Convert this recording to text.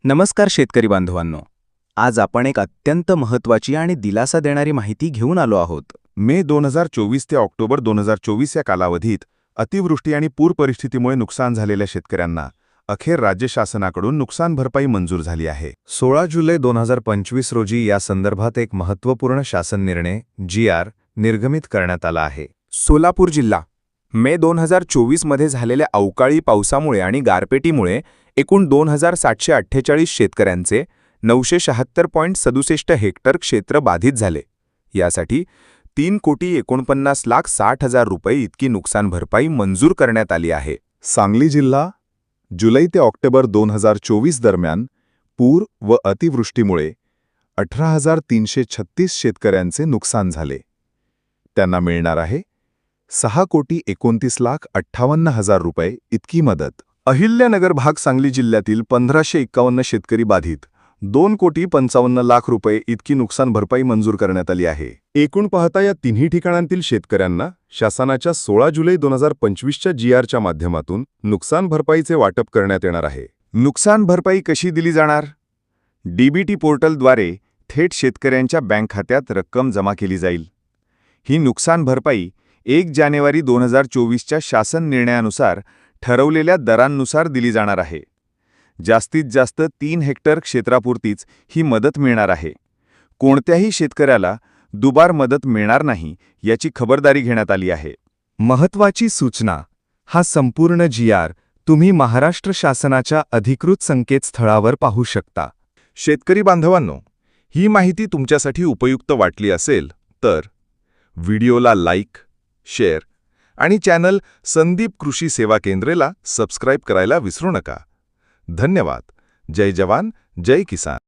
नमस्कार शेतकरी बांधवांनो. आज आपण एक अत्यंत महत्त्वाची आणि दिलासा देणारी माहिती घेऊन आलो आहोत. मे 2024 ते ऑक्टोबर 2024 या कालावधीत अतिवृष्टी आणि पूर परिस्थितीमुळे नुकसान झालेल्या शेतकऱ्यांना अखेर राज्य शासनाकडून नुकसान भरपाई मंजूर झाली आहे. 16 जुलै 2025 रोजी या संदर्भात एक महत्त्वपूर्ण शासन निर्णय GR निर्गमित करण्यात आला आहे. सोलापूर जिल्हा मे 2024 मध्ये झालेल्या अवकाळी पावसामुळे आणि गारपेटीमुळे एकूण 2748 शेतकऱ्यांचे 976.67 हेक्टर क्षेत्र बाधित झाले. यासाठी 3,49,60,000 रुपये इतकी नुकसान भरपाई मंजूर करण्यात आली आहे. सांगली जिल्हा जुलै ते ऑक्टोबर 2024 दरम्यान पूर व अतिवृष्टीमुळे 18,336 शेतकऱ्यांचे नुकसान झाले. त्यांना मिळणार आहे 6,29,58,000 रुपये इतकी मदत. अहिल्यानगर भाग सांगली जिल्ह्यातील 1,551 शेतकरी बाधित 2,55,00,000 रुपये इतकी नुकसान भरपाई मंजूर करण्यात आली आहे. एकूण पाहता या तिन्ही ठिकाणांतील शेतकऱ्यांना शासनाच्या 16 जुलै 2025च्या GRच्या माध्यमातून नुकसान भरपाईचे वाटप करण्यात येणार आहे. नुकसान भरपाई कशी दिली जाणार? DBT पोर्टलद्वारे थेट शेतकऱ्यांच्या बँक खात्यात रक्कम जमा केली जाईल. ही नुकसान भरपाई 1 जानेवारी 2024च्या शासन निर्णयानुसार ठरवलेल्या दरांनुसार दिली जाणार आहे. जास्तीत जास्त 3 हेक्टर क्षेत्रापुरतीच ही मदत मिळणार आहे. कोणत्याही शेतकऱ्याला दुबार मदत मिळणार नाही याची खबरदारी घेण्यात आली आहे. महत्त्वाची सूचना: हा संपूर्ण GR तुम्ही महाराष्ट्र शासनाच्या अधिकृत संकेतस्थळावर पाहू शकता. शेतकरी बांधवांनो, ही माहिती तुमच्यासाठी उपयुक्त वाटली असेल तर व्हिडिओला लाईक, शेअर आणि चॅनल संदीप कृषी सेवा केंद्रेला सबस्क्राईब करायला विसरू नका. धन्यवाद. जय जवान, जय किसान.